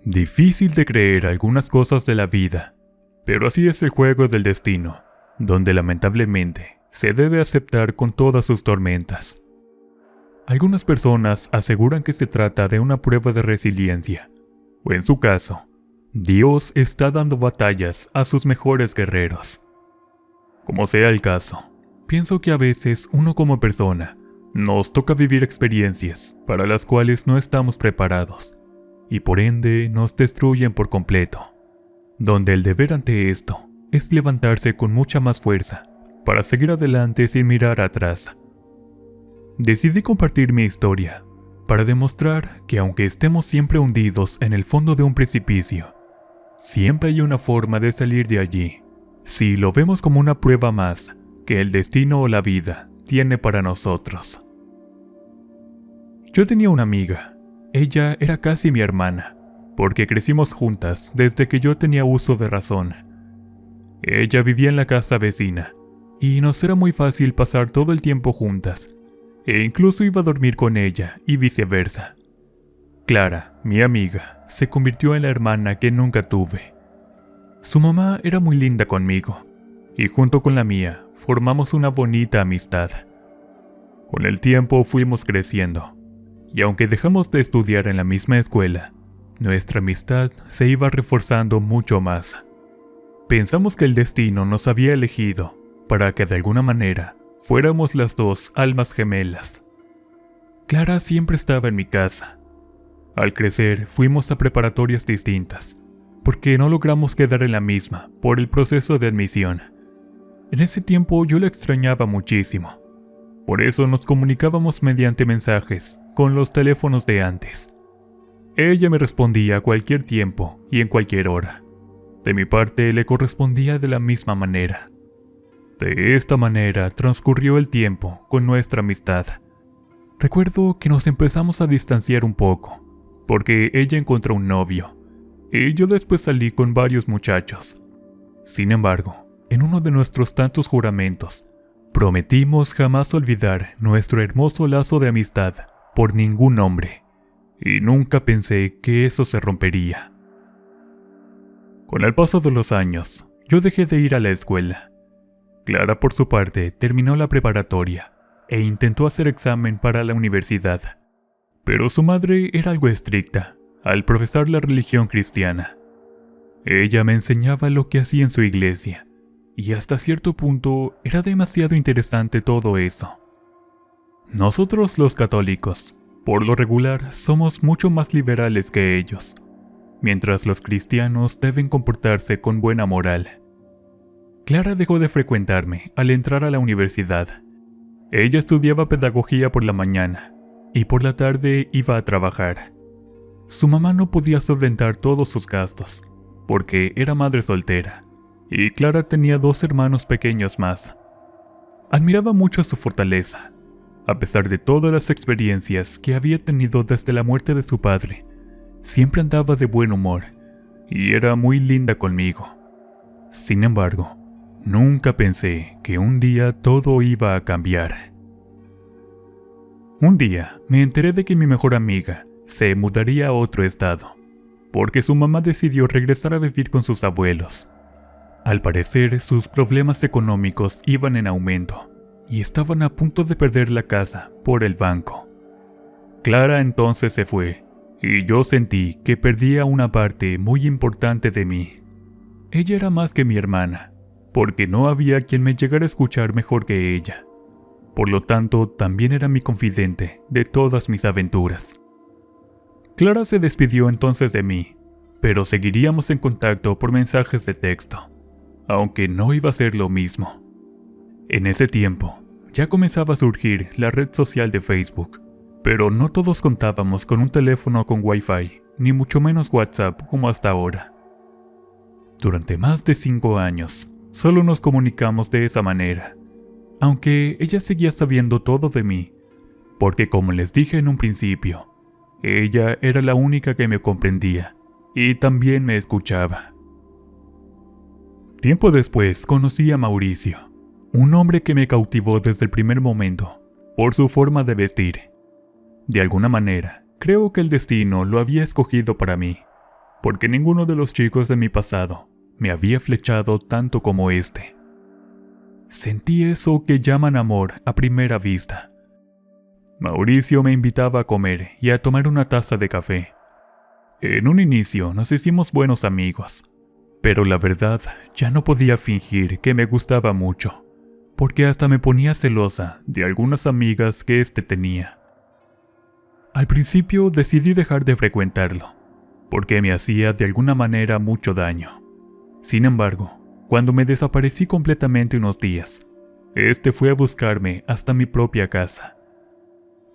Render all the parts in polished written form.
Difícil de creer algunas cosas de la vida, pero así es el juego del destino, donde lamentablemente se debe aceptar con todas sus tormentas. Algunas personas aseguran que se trata de una prueba de resiliencia, o en su caso, Dios está dando batallas a sus mejores guerreros. Como sea el caso, pienso que a veces uno como persona nos toca vivir experiencias para las cuales no estamos preparados, y por ende nos destruyen por completo, donde el deber ante esto es levantarse con mucha más fuerza para seguir adelante sin mirar atrás. Decidí compartir mi historia para demostrar que aunque estemos siempre hundidos en el fondo de un precipicio, siempre hay una forma de salir de allí, si lo vemos como una prueba más que el destino o la vida tiene para nosotros. Yo tenía una amiga. Ella era casi mi hermana, porque crecimos juntas desde que yo tenía uso de razón. Ella vivía en la casa vecina, y nos era muy fácil pasar todo el tiempo juntas, e incluso iba a dormir con ella y viceversa. Clara, mi amiga, se convirtió en la hermana que nunca tuve. Su mamá era muy linda conmigo, y junto con la mía formamos una bonita amistad. Con el tiempo fuimos creciendo, y aunque dejamos de estudiar en la misma escuela, nuestra amistad se iba reforzando mucho más. Pensamos que el destino nos había elegido para que de alguna manera fuéramos las dos almas gemelas. Clara siempre estaba en mi casa. Al crecer fuimos a preparatorias distintas, porque no logramos quedar en la misma por el proceso de admisión. En ese tiempo yo la extrañaba muchísimo. Por eso nos comunicábamos mediante mensajes con los teléfonos de antes. Ella me respondía a cualquier tiempo y en cualquier hora. De mi parte le correspondía de la misma manera. De esta manera transcurrió el tiempo con nuestra amistad. Recuerdo que nos empezamos a distanciar un poco, porque ella encontró un novio, y yo después salí con varios muchachos. Sin embargo, en uno de nuestros tantos juramentos, prometimos jamás olvidar nuestro hermoso lazo de amistad por ningún hombre, y nunca pensé que eso se rompería. Con el paso de los años, yo dejé de ir a la escuela. Clara, por su parte, terminó la preparatoria e intentó hacer examen para la universidad, pero su madre era algo estricta al profesar la religión cristiana. Ella me enseñaba lo que hacía en su iglesia, y hasta cierto punto era demasiado interesante todo eso. Nosotros los católicos, por lo regular, somos mucho más liberales que ellos, mientras los cristianos deben comportarse con buena moral. Clara dejó de frecuentarme al entrar a la universidad. Ella estudiaba pedagogía por la mañana, y por la tarde iba a trabajar. Su mamá no podía solventar todos sus gastos, porque era madre soltera, y Clara tenía 2 hermanos pequeños más. Admiraba mucho su fortaleza. A pesar de todas las experiencias que había tenido desde la muerte de su padre, siempre andaba de buen humor, y era muy linda conmigo. Sin embargo, nunca pensé que un día todo iba a cambiar. Un día me enteré de que mi mejor amiga se mudaría a otro estado, porque su mamá decidió regresar a vivir con sus abuelos. Al parecer, sus problemas económicos iban en aumento, y estaban a punto de perder la casa por el banco. Clara entonces se fue, y yo sentí que perdía una parte muy importante de mí. Ella era más que mi hermana, porque no había quien me llegara a escuchar mejor que ella. Por lo tanto, también era mi confidente de todas mis aventuras. Clara se despidió entonces de mí, pero seguiríamos en contacto por mensajes de texto, aunque no iba a ser lo mismo. En ese tiempo, ya comenzaba a surgir la red social de Facebook, pero no todos contábamos con un teléfono con Wi-Fi, ni mucho menos WhatsApp como hasta ahora. Durante más de 5 años, solo nos comunicamos de esa manera, aunque ella seguía sabiendo todo de mí, porque como les dije en un principio, ella era la única que me comprendía, y también me escuchaba. Tiempo después conocí a Mauricio, un hombre que me cautivó desde el primer momento, por su forma de vestir. De alguna manera, creo que el destino lo había escogido para mí. porque ninguno de los chicos de mi pasado me había flechado tanto como este. Sentí eso que llaman amor a primera vista. Mauricio me invitaba a comer y a tomar una taza de café. En un inicio nos hicimos buenos amigos, pero la verdad ya no podía fingir que me gustaba mucho, porque hasta me ponía celosa de algunas amigas que éste tenía. Al principio decidí dejar de frecuentarlo, porque me hacía de alguna manera mucho daño. Sin embargo, cuando me desaparecí completamente unos días, este fue a buscarme hasta mi propia casa.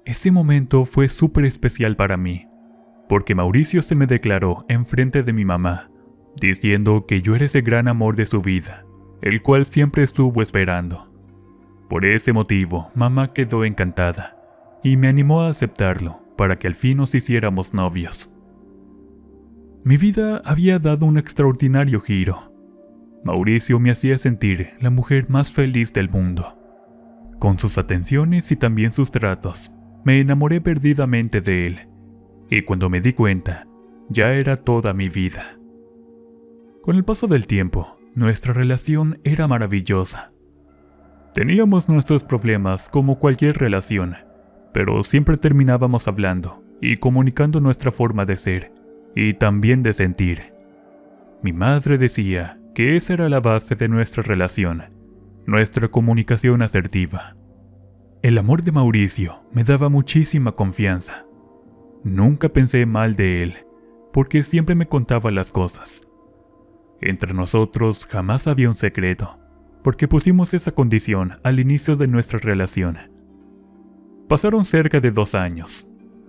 Ese momento fue súper especial para mí, porque Mauricio se me declaró enfrente de mi mamá, diciendo que yo era ese gran amor de su vida, el cual siempre estuvo esperando. Por ese motivo, mamá quedó encantada, y me animó a aceptarlo para que al fin nos hiciéramos novios. Mi vida había dado un extraordinario giro. Mauricio me hacía sentir la mujer más feliz del mundo. Con sus atenciones y también sus tratos, me enamoré perdidamente de él, y cuando me di cuenta, ya era toda mi vida. Con el paso del tiempo, nuestra relación era maravillosa. Teníamos nuestros problemas como cualquier relación, pero siempre terminábamos hablando y comunicando nuestra forma de ser y también de sentir. Mi madre decía que esa era la base de nuestra relación, nuestra comunicación asertiva. El amor de Mauricio me daba muchísima confianza. Nunca pensé mal de él, porque siempre me contaba las cosas. Entre nosotros jamás había un secreto, porque pusimos esa condición al inicio de nuestra relación. Pasaron cerca de 2 años.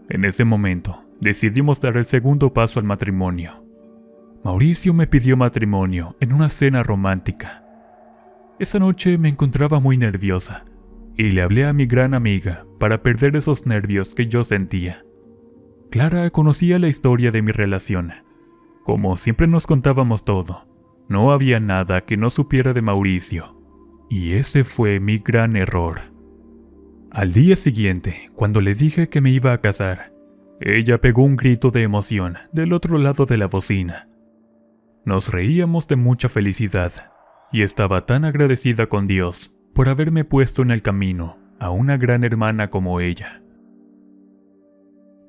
En ese momento, decidimos dar el segundo paso al matrimonio. Mauricio me pidió matrimonio en una cena romántica. Esa noche me encontraba muy nerviosa, y le hablé a mi gran amiga para perder esos nervios que yo sentía. Clara conocía la historia de mi relación. Como siempre nos contábamos todo, no había nada que no supiera de Mauricio, y ese fue mi gran error. Al día siguiente, cuando le dije que me iba a casar, ella pegó un grito de emoción del otro lado de la bocina. Nos reíamos de mucha felicidad, y estaba tan agradecida con Dios por haberme puesto en el camino a una gran hermana como ella.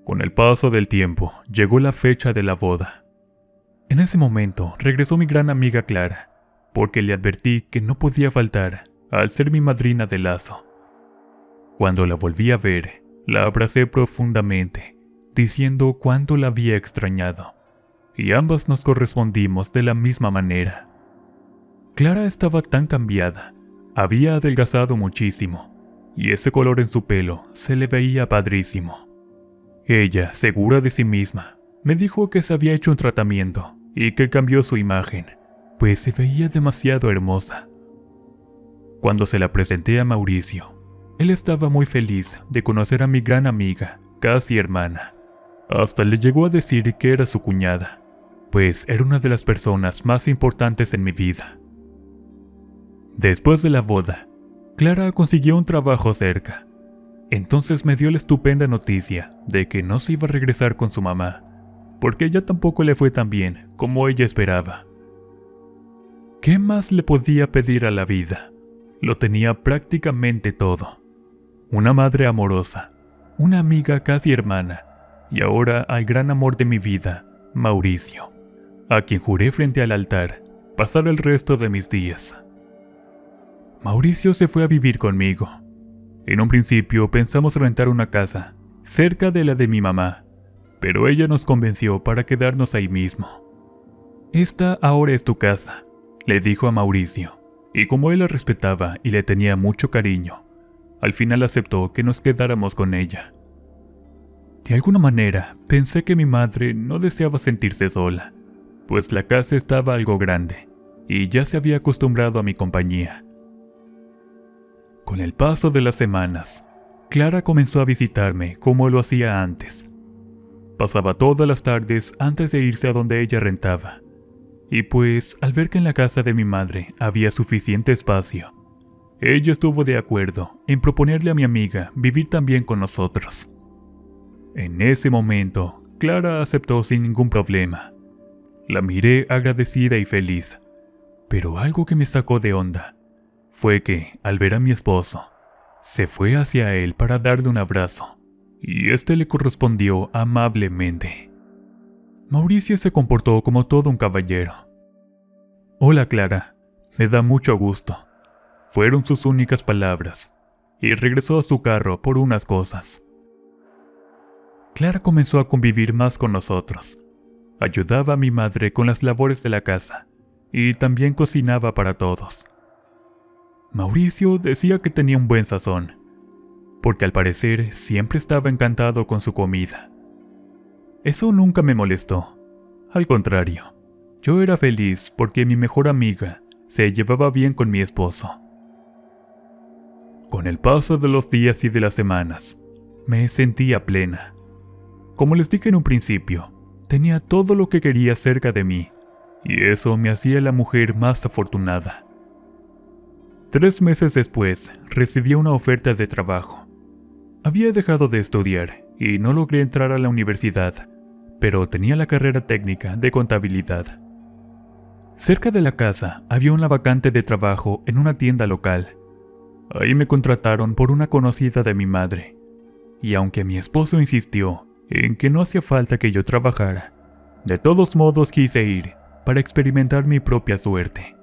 Con el paso del tiempo, llegó la fecha de la boda. En ese momento regresó mi gran amiga Clara, porque le advertí que no podía faltar al ser mi madrina de lazo. Cuando la volví a ver, la abracé profundamente, diciendo cuánto la había extrañado, y ambas nos correspondimos de la misma manera. Clara estaba tan cambiada, había adelgazado muchísimo, y ese color en su pelo se le veía padrísimo. Ella, segura de sí misma, me dijo que se había hecho un tratamiento y que cambió su imagen, pues se veía demasiado hermosa. Cuando se la presenté a Mauricio, él estaba muy feliz de conocer a mi gran amiga, casi hermana. Hasta le llegó a decir que era su cuñada, pues era una de las personas más importantes en mi vida. Después de la boda, Clara consiguió un trabajo cerca. Entonces me dio la estupenda noticia de que no se iba a regresar con su mamá, porque ella tampoco le fue tan bien como ella esperaba. ¿Qué más le podía pedir a la vida? Lo tenía prácticamente todo. Una madre amorosa, una amiga casi hermana, y ahora al gran amor de mi vida, Mauricio, a quien juré frente al altar pasar el resto de mis días. Mauricio se fue a vivir conmigo. En un principio pensamos rentar una casa, cerca de la de mi mamá, pero ella nos convenció para quedarnos ahí mismo. «Esta ahora es tu casa», le dijo a Mauricio, y como él la respetaba y le tenía mucho cariño, al final aceptó que nos quedáramos con ella. De alguna manera, pensé que mi madre no deseaba sentirse sola, pues la casa estaba algo grande, y ya se había acostumbrado a mi compañía. Con el paso de las semanas, Clara comenzó a visitarme como lo hacía antes. Pasaba todas las tardes antes de irse a donde ella rentaba, y pues al ver que en la casa de mi madre había suficiente espacio, ella estuvo de acuerdo en proponerle a mi amiga vivir también con nosotros. En ese momento, Clara aceptó sin ningún problema, La miré agradecida y feliz, pero algo que me sacó de onda fue que, al ver a mi esposo, se fue hacia él para darle un abrazo, y este le correspondió amablemente. Mauricio se comportó como todo un caballero. «Hola, Clara, me da mucho gusto», fueron sus únicas palabras, y regresó a su carro por unas cosas. Clara comenzó a convivir más con nosotros. Ayudaba a mi madre con las labores de la casa, y también cocinaba para todos. Mauricio decía que tenía un buen sazón, porque al parecer siempre estaba encantado con su comida. Eso nunca me molestó. Al contrario, yo era feliz porque mi mejor amiga se llevaba bien con mi esposo. Con el paso de los días y de las semanas, me sentía plena. Como les dije en un principio, tenía todo lo que quería cerca de mí, y eso me hacía la mujer más afortunada. 3 meses después, recibí una oferta de trabajo. Había dejado de estudiar y no logré entrar a la universidad, pero tenía la carrera técnica de contabilidad. Cerca de la casa había una vacante de trabajo en una tienda local. Ahí me contrataron por una conocida de mi madre, y aunque mi esposo insistió en que no hacía falta que yo trabajara, de todos modos quise ir para experimentar mi propia suerte.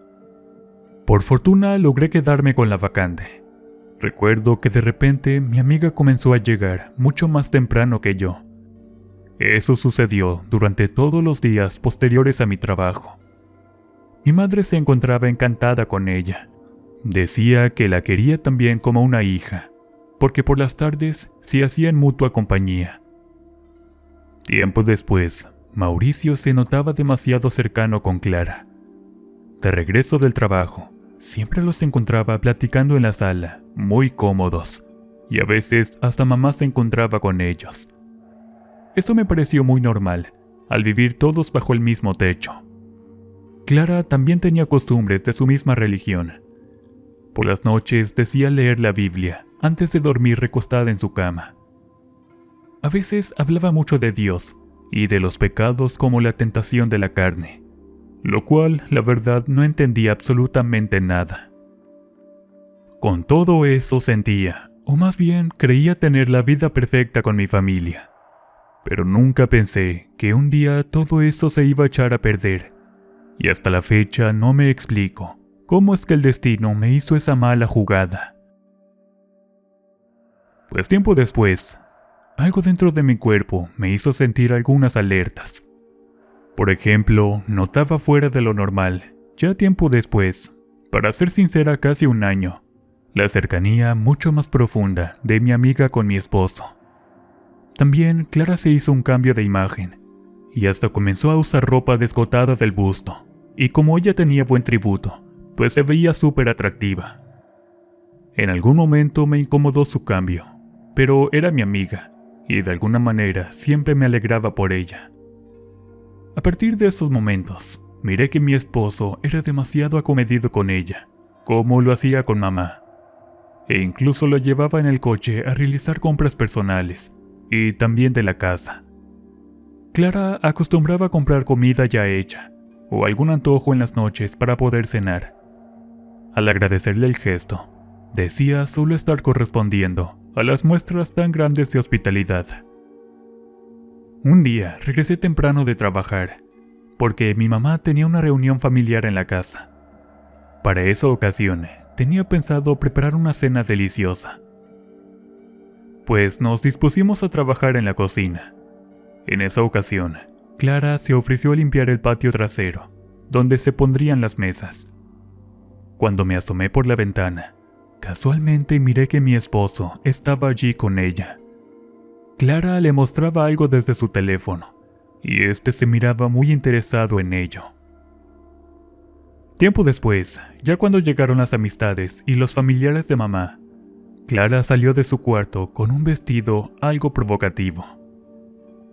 Por fortuna logré quedarme con la vacante. Recuerdo que de repente mi amiga comenzó a llegar mucho más temprano que yo. Eso sucedió durante todos los días posteriores a mi trabajo. Mi madre se encontraba encantada con ella. Decía que la quería también como una hija, porque por las tardes se hacían mutua compañía. Tiempo después, Mauricio se notaba demasiado cercano con Clara. De regreso del trabajo, siempre los encontraba platicando en la sala, muy cómodos, y a veces hasta mamá se encontraba con ellos. Esto me pareció muy normal, al vivir todos bajo el mismo techo. Clara también tenía costumbres de su misma religión. Por las noches decía leer la Biblia antes de dormir recostada en su cama. A veces hablaba mucho de Dios y de los pecados como la tentación de la carne, lo cual, la verdad, no entendía absolutamente nada. Con todo eso sentía, o más bien creía tener la vida perfecta con mi familia. Pero nunca pensé que un día todo eso se iba a echar a perder, y hasta la fecha no me explico cómo es que el destino me hizo esa mala jugada. Pues tiempo después, algo dentro de mi cuerpo me hizo sentir algunas alertas. Por ejemplo, notaba fuera de lo normal, ya tiempo después, para ser sincera casi un año, la cercanía mucho más profunda de mi amiga con mi esposo. También Clara se hizo un cambio de imagen, y hasta comenzó a usar ropa descotada del busto, y como ella tenía buen tributo, pues se veía súper atractiva. En algún momento me incomodó su cambio, pero era mi amiga, y de alguna manera siempre me alegraba por ella. A partir de esos momentos, miré que mi esposo era demasiado acomedido con ella, como lo hacía con mamá, e incluso lo llevaba en el coche a realizar compras personales, y también de la casa. Clara acostumbraba a comprar comida ya hecha, o algún antojo en las noches para poder cenar. Al agradecerle el gesto, decía solo estar correspondiendo a las muestras tan grandes de hospitalidad. Un día regresé temprano de trabajar, porque mi mamá tenía una reunión familiar en la casa. Para esa ocasión, tenía pensado preparar una cena deliciosa. Pues nos dispusimos a trabajar en la cocina. En esa ocasión, Clara se ofreció a limpiar el patio trasero, donde se pondrían las mesas. Cuando me asomé por la ventana, casualmente miré que mi esposo estaba allí con ella. Clara le mostraba algo desde su teléfono, y este se miraba muy interesado en ello. Tiempo después, ya cuando llegaron las amistades y los familiares de mamá, Clara salió de su cuarto con un vestido algo provocativo.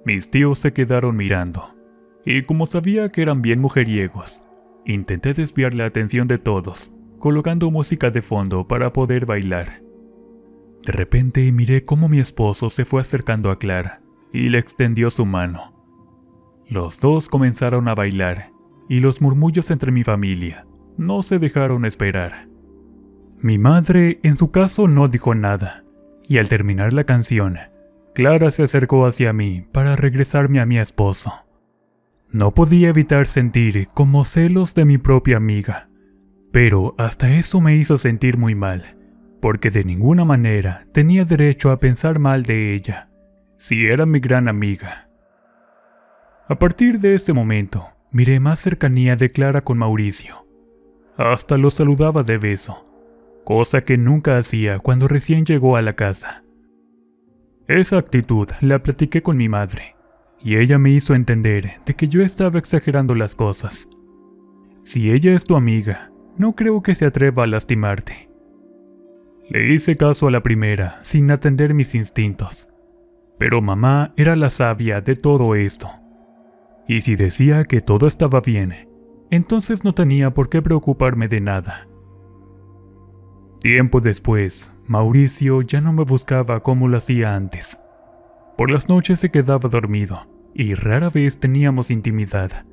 Mis tíos se quedaron mirando, y como sabía que eran bien mujeriegos, intenté desviar la atención de todos, colocando música de fondo para poder bailar. De repente miré cómo mi esposo se fue acercando a Clara y le extendió su mano. Los dos comenzaron a bailar, y los murmullos entre mi familia no se dejaron esperar. Mi madre, en su caso, no dijo nada, y al terminar la canción, Clara se acercó hacia mí para regresarme a mi esposo. No podía evitar sentir como celos de mi propia amiga, pero hasta eso me hizo sentir muy mal, porque de ninguna manera tenía derecho a pensar mal de ella, si era mi gran amiga. A partir de ese momento, miré más cercanía de Clara con Mauricio. Hasta lo saludaba de beso, cosa que nunca hacía cuando recién llegó a la casa. Esa actitud la platiqué con mi madre, y ella me hizo entender de que yo estaba exagerando las cosas. Si ella es tu amiga, no creo que se atreva a lastimarte. Le hice caso a la primera, sin atender mis instintos. Pero mamá era la sabia de todo esto. Y si decía que todo estaba bien, entonces no tenía por qué preocuparme de nada. Tiempo después, Mauricio ya no me buscaba como lo hacía antes. Por las noches se quedaba dormido, y rara vez teníamos intimidad.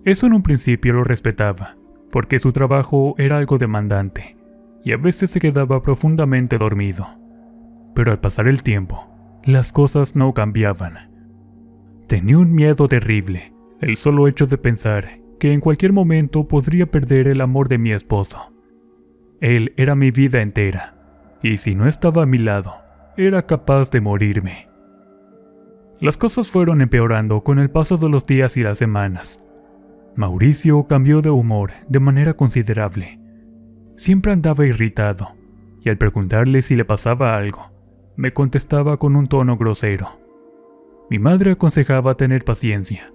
Eso en un principio lo respetaba, porque su trabajo era algo demandante, y a veces se quedaba profundamente dormido. Pero al pasar el tiempo, las cosas no cambiaban. Tenía un miedo terrible, el solo hecho de pensar que en cualquier momento podría perder el amor de mi esposo. Él era mi vida entera, y si no estaba a mi lado, era capaz de morirme. Las cosas fueron empeorando con el paso de los días y las semanas. Mauricio cambió de humor de manera considerable. Siempre andaba irritado, y al preguntarle si le pasaba algo, me contestaba con un tono grosero. Mi madre aconsejaba tener paciencia.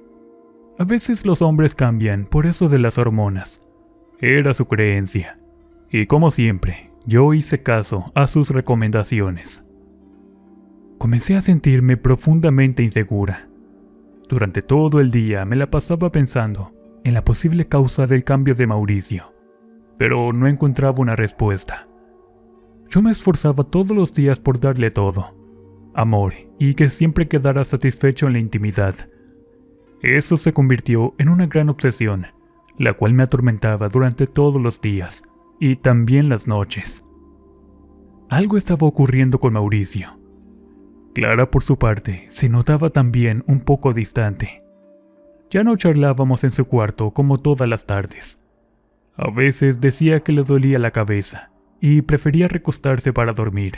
A veces los hombres cambian por eso de las hormonas. Era su creencia, y como siempre, yo hice caso a sus recomendaciones. Comencé a sentirme profundamente insegura. Durante todo el día me la pasaba pensando en la posible causa del cambio de Mauricio, pero no encontraba una respuesta. Yo me esforzaba todos los días por darle todo, amor y que siempre quedara satisfecho en la intimidad. Eso se convirtió en una gran obsesión, la cual me atormentaba durante todos los días y también las noches. Algo estaba ocurriendo con Mauricio. Clara, por su parte, se notaba también un poco distante. Ya no charlábamos en su cuarto como todas las tardes. A veces decía que le dolía la cabeza y prefería recostarse para dormir.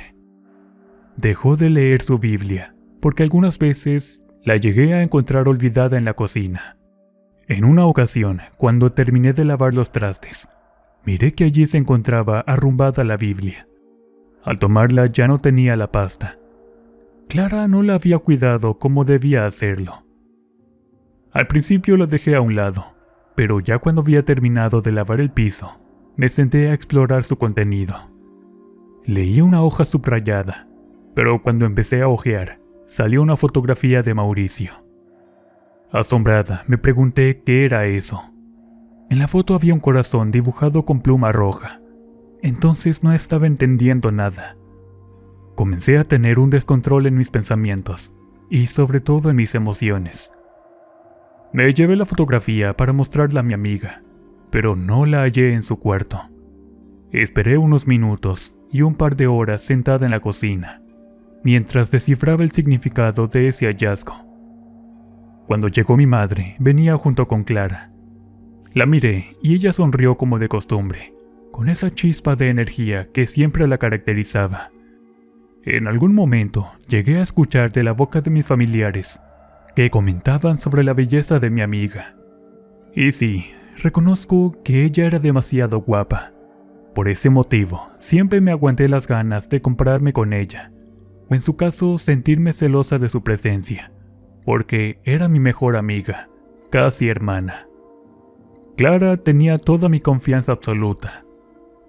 Dejó de leer su Biblia, porque algunas veces la llegué a encontrar olvidada en la cocina. En una ocasión, cuando terminé de lavar los trastes, miré que allí se encontraba arrumbada la Biblia. Al tomarla ya no tenía la pasta. Clara no la había cuidado como debía hacerlo. Al principio la dejé a un lado, pero ya cuando había terminado de lavar el piso, me senté a explorar su contenido. Leí una hoja subrayada, pero cuando empecé a hojear, salió una fotografía de Mauricio. Asombrada, me pregunté qué era eso. En la foto había un corazón dibujado con pluma roja. Entonces no estaba entendiendo nada. Comencé a tener un descontrol en mis pensamientos, y sobre todo en mis emociones. Me llevé la fotografía para mostrarla a mi amiga, pero no la hallé en su cuarto. Esperé unos minutos y un par de horas sentada en la cocina, mientras descifraba el significado de ese hallazgo. Cuando llegó mi madre, venía junto con Clara. La miré y ella sonrió como de costumbre, con esa chispa de energía que siempre la caracterizaba. En algún momento llegué a escuchar de la boca de mis familiares que comentaban sobre la belleza de mi amiga. Y sí, reconozco que ella era demasiado guapa. Por ese motivo, siempre me aguanté las ganas de compararme con ella, o en su caso sentirme celosa de su presencia, porque era mi mejor amiga, casi hermana. Clara tenía toda mi confianza absoluta.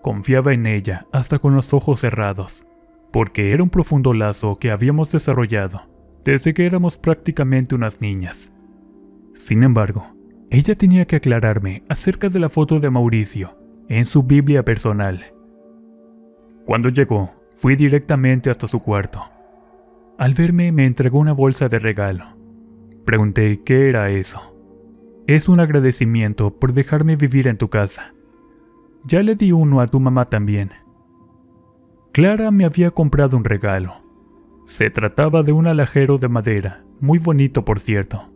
Confiaba en ella hasta con los ojos cerrados, porque era un profundo lazo que habíamos desarrollado desde que éramos prácticamente unas niñas. Sin embargo, ella tenía que aclararme acerca de la foto de Mauricio en su Biblia personal. Cuando llegó, fui directamente hasta su cuarto. Al verme, me entregó una bolsa de regalo. Pregunté qué era eso. Es un agradecimiento por dejarme vivir en tu casa. Ya le di uno a tu mamá también. Clara me había comprado un regalo. Se trataba de un alajero de madera, muy bonito por cierto,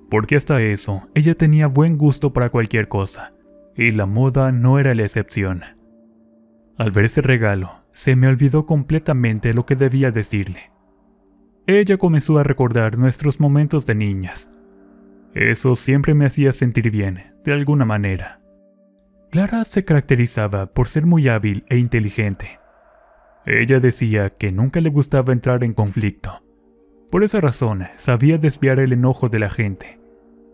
porque hasta eso ella tenía buen gusto para cualquier cosa, y la moda no era la excepción. Al ver ese regalo, se me olvidó completamente lo que debía decirle. Ella comenzó a recordar nuestros momentos de niñas. Eso siempre me hacía sentir bien, de alguna manera. Clara se caracterizaba por ser muy hábil e inteligente. Ella decía que nunca le gustaba entrar en conflicto. Por esa razón, sabía desviar el enojo de la gente,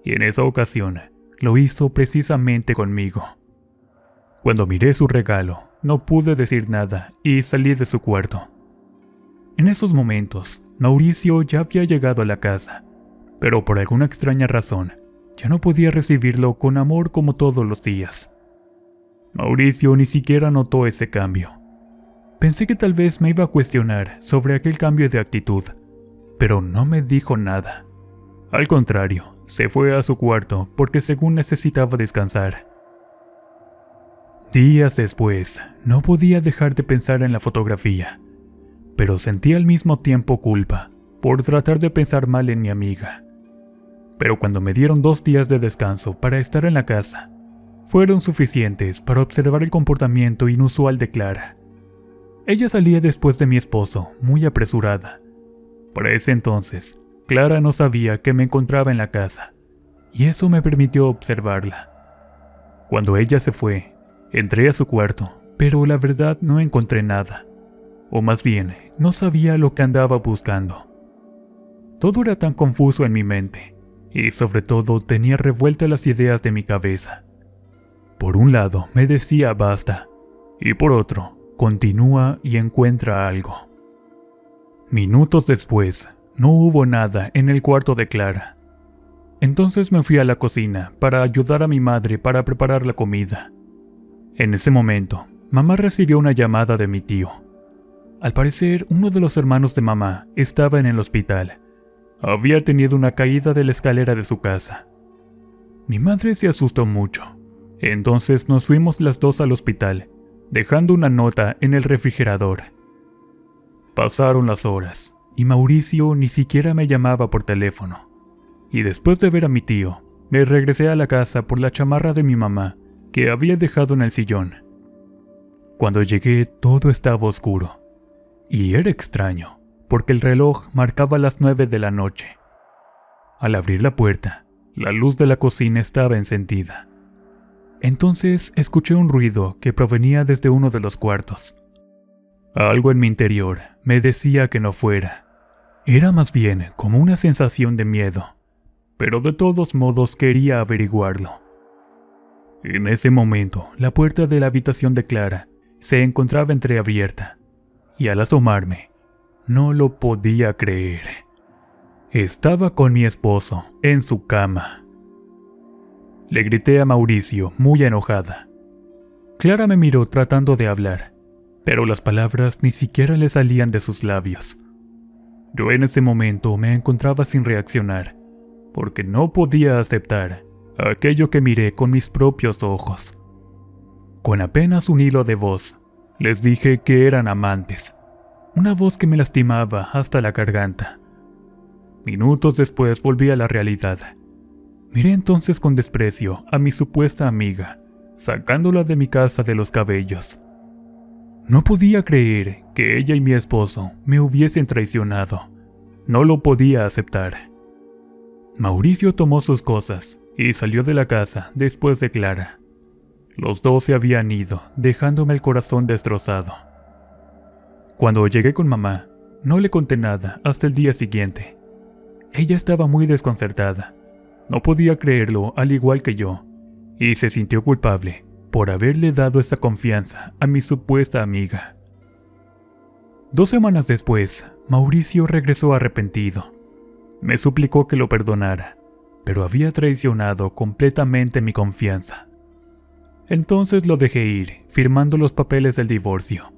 y en esa ocasión lo hizo precisamente conmigo. Cuando miré su regalo, no pude decir nada y salí de su cuarto. En esos momentos, Mauricio ya había llegado a la casa, pero por alguna extraña razón, ya no podía recibirlo con amor como todos los días. Mauricio ni siquiera notó ese cambio. Pensé que tal vez me iba a cuestionar sobre aquel cambio de actitud, pero no me dijo nada. Al contrario, se fue a su cuarto porque según necesitaba descansar. Días después, no podía dejar de pensar en la fotografía, pero sentía al mismo tiempo culpa por tratar de pensar mal en mi amiga. Pero cuando me dieron 2 días de descanso para estar en la casa, fueron suficientes para observar el comportamiento inusual de Clara. Ella salía después de mi esposo, muy apresurada. Para ese entonces, Clara no sabía que me encontraba en la casa, y eso me permitió observarla. Cuando ella se fue, entré a su cuarto, pero la verdad no encontré nada, o más bien, no sabía lo que andaba buscando. Todo era tan confuso en mi mente, y sobre todo tenía revueltas las ideas de mi cabeza. Por un lado me decía basta, y por otro, continúa y encuentra algo. Minutos después, no hubo nada en el cuarto de Clara. Entonces me fui a la cocina para ayudar a mi madre para preparar la comida. En ese momento, mamá recibió una llamada de mi tío. Al parecer, uno de los hermanos de mamá estaba en el hospital. Había tenido una caída de la escalera de su casa. Mi madre se asustó mucho. Entonces nos fuimos las dos al hospital, dejando una nota en el refrigerador. Pasaron las horas, y Mauricio ni siquiera me llamaba por teléfono. Y después de ver a mi tío, me regresé a la casa por la chamarra de mi mamá, que había dejado en el sillón. Cuando llegué, todo estaba oscuro. Y era extraño, porque el reloj marcaba las 9 de la noche. Al abrir la puerta, la luz de la cocina estaba encendida. Entonces escuché un ruido que provenía desde uno de los cuartos. Algo en mi interior me decía que no fuera. Era más bien como una sensación de miedo, pero de todos modos quería averiguarlo. En ese momento, la puerta de la habitación de Clara se encontraba entreabierta, y al asomarme, no lo podía creer. Estaba con mi esposo en su cama. Le grité a Mauricio, muy enojada. Clara me miró tratando de hablar, pero las palabras ni siquiera le salían de sus labios. Yo en ese momento me encontraba sin reaccionar, porque no podía aceptar aquello que miré con mis propios ojos. Con apenas un hilo de voz, les dije que eran amantes, una voz que me lastimaba hasta la garganta. Minutos después volví a la realidad. Miré entonces con desprecio a mi supuesta amiga, sacándola de mi casa de los cabellos. No podía creer que ella y mi esposo me hubiesen traicionado. No lo podía aceptar. Mauricio tomó sus cosas y salió de la casa después de Clara. Los dos se habían ido, dejándome el corazón destrozado. Cuando llegué con mamá, no le conté nada hasta el día siguiente. Ella estaba muy desconcertada. No podía creerlo al igual que yo, y se sintió culpable por haberle dado esa confianza a mi supuesta amiga. 2 semanas después, Mauricio regresó arrepentido. Me suplicó que lo perdonara, pero había traicionado completamente mi confianza. Entonces lo dejé ir, firmando los papeles del divorcio.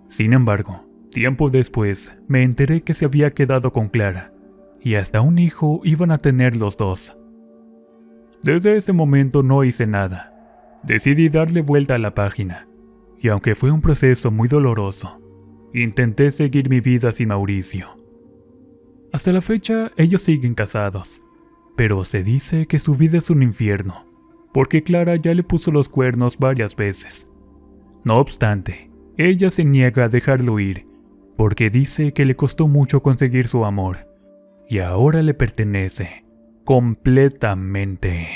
Sin embargo, tiempo después me enteré que se había quedado con Clara, y hasta un hijo iban a tener los dos. Desde ese momento no hice nada. Decidí darle vuelta a la página, y aunque fue un proceso muy doloroso, intenté seguir mi vida sin Mauricio. Hasta la fecha ellos siguen casados, pero se dice que su vida es un infierno, porque Clara ya le puso los cuernos varias veces. No obstante, ella se niega a dejarlo ir, porque dice que le costó mucho conseguir su amor, y ahora le pertenece completamente.